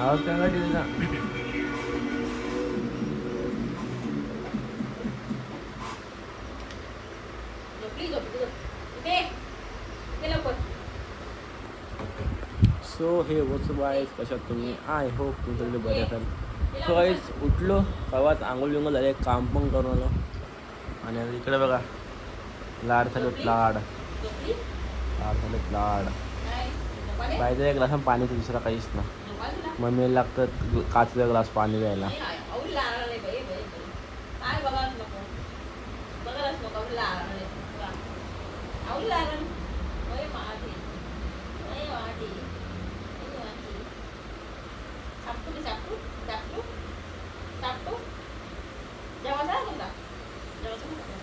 आवाज काय दिला सो हे वॉट्स बाय कशात तुम्ही आय होप तुमच्याकडे बरे असाल. सो गाईस उठलो तेव्हाच आंघोळ बिंघोळ झाले काम पण करून आलो आणि आता इकडे बघा लाड झालेत लाड पाहिजे एक ग्लास पाणी तर दुसरा काहीच ना मम्मीला लागतं काचचा ग्लास पाणी द्यायला.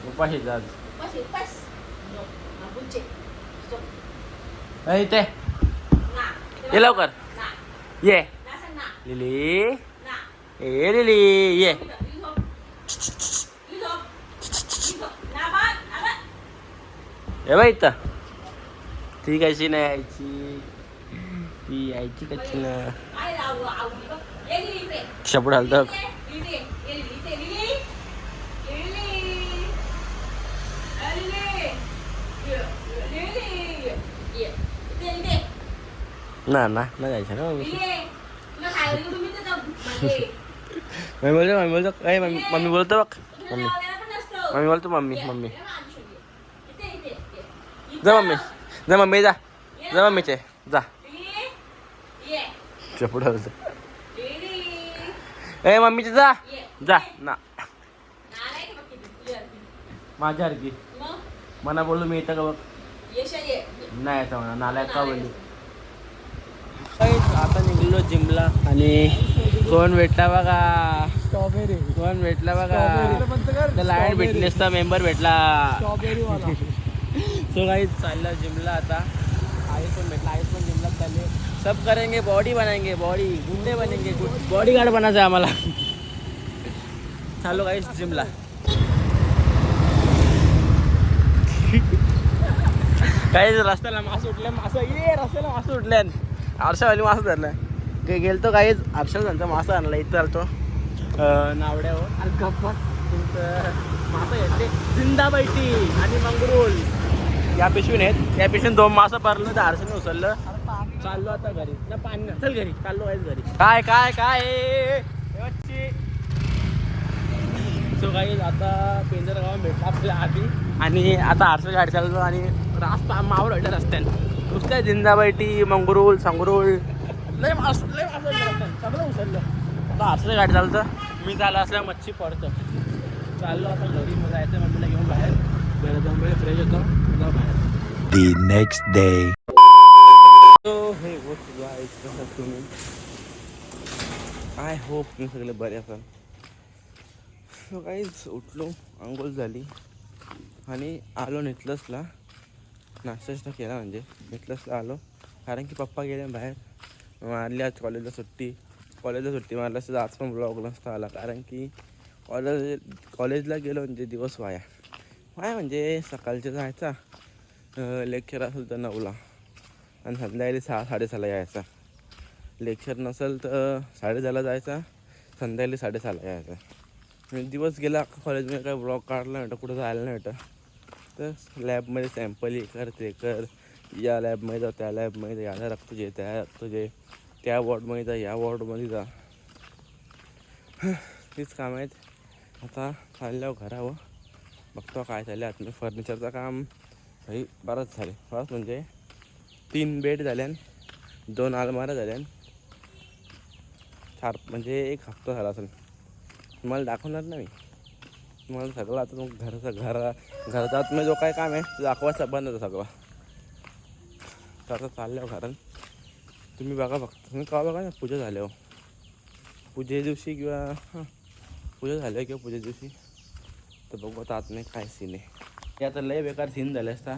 उपाशी आज इथे ये लवकर ये लिली ए लिली ये बाई इथं ती कशी नाही यायची ती यायची कशी ना शपड हलतं ना ना नाही जायचं ना मम्मी बोलतो काय मम्मी बोलतो बघ मम्मी बोलतो मम्मी जा मम्मी जा मम्मीचे जा चपड ए मम्मीचे जा ना माझ्यासारखी मना बोललो मी येतं का बघ नाही येतं म्हणा नालायक का बोलली. आता निघलो जिमला आणि कोण भेटला बघा कोण भेटला बघा लाईन भेटली असता मेंबर भेटला तो काही चालला जिमला. आता आयुष पण भेटला आयुष पण जिमला चालले सब करेंगे बॉडी बनाएंगे बॉडी गुंडे बनेंगे बॉडी गार्ड बनायचं आम्हाला. चाललो काही जिमला काही रस्त्याला मास उठले रस्त्याला मास उठल्या आरशावाली मासा धरला काही गेलतो काहीच आरशा त्यांचा मासा आणला इथं चालतो नावड्यावर आणि गप्पा तुमचं मासा घेतले जिंदा बैठी आणि मंगरूळ या पिशवीने आहेत या पिशवीने 2 मासा भरलं तर आरशाने उचललं चाललो आता घरी ना पाणी ना चल घरी चाललो आहेच घरी काय काय काय सो काही आता पेंजरगाव भेटला आपल्या आधी आणि आता आरशा गाडी चाललो आणि रास्ता मावर भेटत रस्त्याने नुसत्या जिंदाबाईटी मंगरूळ संगरूळ लय सगळं उचललं. आता आरशा गाडी चालतं मी झालं असल्या मच्छी पडतं चाललो आता घरी मग जायचं मम्मीला घेऊन बाहेर घरात जाऊन वेळ फ्रेश होतो जाऊ बाहेर. The next day. So hey what's guys कसं तुम्ही आय होप तुम्ही सगळे बरे असाल. सो काहीच उठलो आंघोळ झाली आणि आलो नेतलसला नाश्ता केला म्हणजे नेतलसला आलो कारण की पप्पा गेले बाहेर मारली आज कॉलेजला सुट्टी मारला असं आज पण ब्लॉग नसता आला कारण की कॉलेजला गेलो म्हणजे दिवस वाया म्हणजे सकाळचं जायचा लेक्चर असेल तर 9ला आणि संध्याकाळी 6-6:30ला यायचा लेक्चर नसेल तर 10:30ला जायचा संध्याकाळी 6:30ला यायचा म्हणजे दिवस गेला कॉलेजमध्ये काय ब्लॉग काढला नव्हता कुठं जायला नव्हतं तर लॅबमध्ये सॅम्पल हे कर ते कर या लॅबमध्ये जा त्या लॅबमध्ये जा याला रक्त जे त्या रक्त जे त्या वॉर्डमध्ये जा या वॉर्डमध्ये जा तीच काम आहेत. आता चालल्यावर घरावं बघतो काय चाललं आता मी फर्निचरचं काम काही बरंच झाले बरंच म्हणजे 3 बेड झाल्यान 2 अलमाऱ्या झाल्यान 4 म्हणजे 1 हप्ता झाला असेल तुम्हाला दाखवणार ना मी तुम्हाला सगळं आता मग घराचा आतमध्ये जो काय काम आहे तो दाखवायचा बंद होतं सगळं. तर आता चालल्यावर कारण तुम्ही बघा फक्त तुम्ही का बघा ना पूजा झाल्यावर पूजे दिवशी किंवा पूजा झाल्या किंवा पूजे दिवशी तर बघू आता आतमध्ये काय सीन आहे. हे आता लय बेकार सीन झाले असता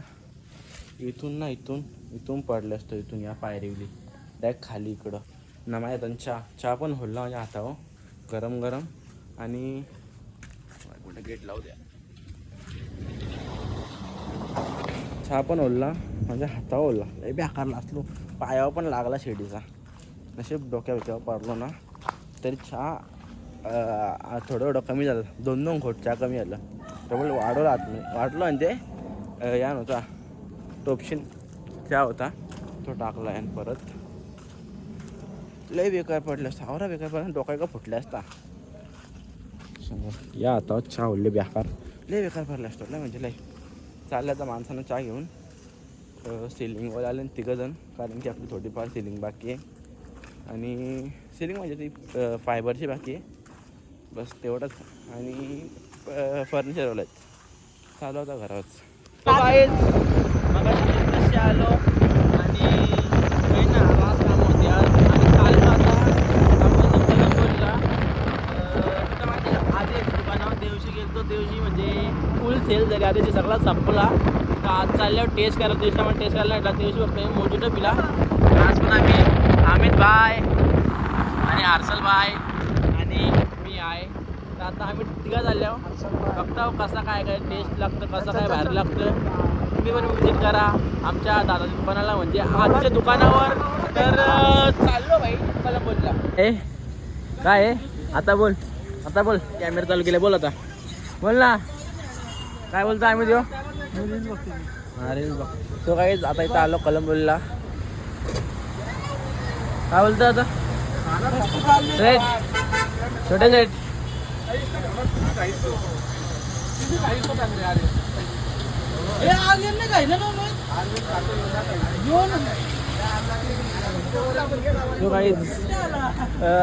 इथून ना इथून पडलं असतं इथून या पायरीवली डायरेक्ट खाली इकडं ना माझ्या चहा पण होल्ला माझ्या हातावर गरम आणि कुठे गेट लावू द्या चहा पण ओढला माझ्या हातावर ओढला लय बेकारला असलो पायावर पण लागला शेडीचा नशीब डोक्यावर पडलो ना तरी चहा थोडं थोडं कमी झालं. 2-2 घोट चहा कमी झालं. डबल वाढवला वाढलो आणि ते या नव्हता टोपशीन चहा होता तो टाकला आणि परत लय बेकार पडला असता. आवरा बेकार पडला डोका का फुटला असता. या आता चहा उरले बेकार लय बेकार पडला असतो लय म्हणजे लय. चाललं आता माणसानं चहा घेऊन सिलिंगवर आले 3 जण कारण की आपली थोडीफार सिलिंग बाकी आहे आणि सिलिंग म्हणजे ती फायबरची बाकी आहे बस तेवढंच आणि फर्निचरवाला चालू होता घरात. मगाशी आलो आणि काही ना आवाज काम होते आज आम्ही चाललो आता बोलला तिथं माहिती आधी एक दुकानावर दिवशी गेलो दिवशी म्हणजे फुल सेल झाली आधीची सगळा संपला. तर आज चालल्यावर टेस्ट करायला दिवशी आम्हाला टेस्ट करायला भेटला दिवशी फक्त मोजिटो पिला. आज पण आम्ही अमित भाई आणि हर्षल भाई आणि मी आहे. तर आता आम्ही तिघं झाल्यावर बघता कसा काय काय टेस्ट लागतं कसं काय बाहेर लागतं. तुम्ही पण विजिट करा आमच्या दादाच्या दुकानाला म्हणजे आजच्या दुकानावर. तर चाललो भाई मला बोलला ए काय आहे आता बोल कॅमेरा चालू केला बोल आता बोल ना काय बोलतो आम्ही देऊ अरे बघ तो काय आता इथं आलो कलंबोलीला काय बोलतो आता सेट छोटे सेट तो काही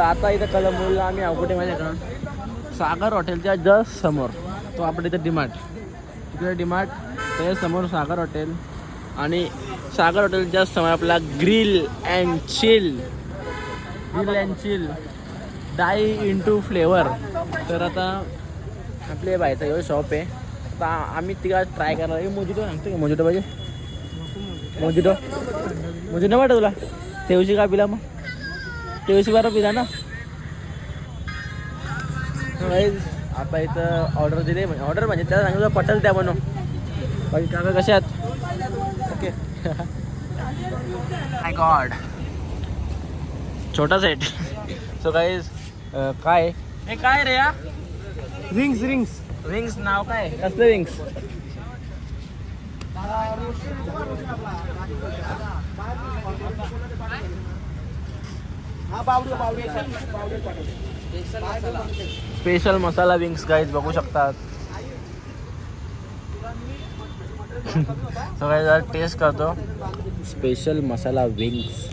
आता इथं कलंबोलीला आम्ही अवकुठे माहिती का सागर हॉटेलच्या जस्ट समोर तो आपल्या इथं डिमार्ट तिकडे डिमार्ट त्याच्या समोर सागर हॉटेल आणि सागर हॉटेलच्या समोर आपला grill and chill dive into flavour. तर आता आपले बायचा एवढं शॉप आहे. आता आम्ही तिला ट्राय करणार मोजिटो सांगतो का मोजिटो पाहिजे मोजिटो वाटत तुला तेवशी का पिला मग तेवशी बारा पिला ना. आता इथं ऑर्डर दिली ऑर्डर म्हणजे त्याला सांगितलं पटेल त्या बनव बाकी काका कसे आहेत ओके. माय गॉड छोटा सेट. सो गाईज काय हे काय रे या रिंग्स नाव काय कसले रिंग्स स्पेशल मसाला विंग्स गाईज बघू शकतात. सगळ्या टेस्ट करतो स्पेशल मसाला विंग्स.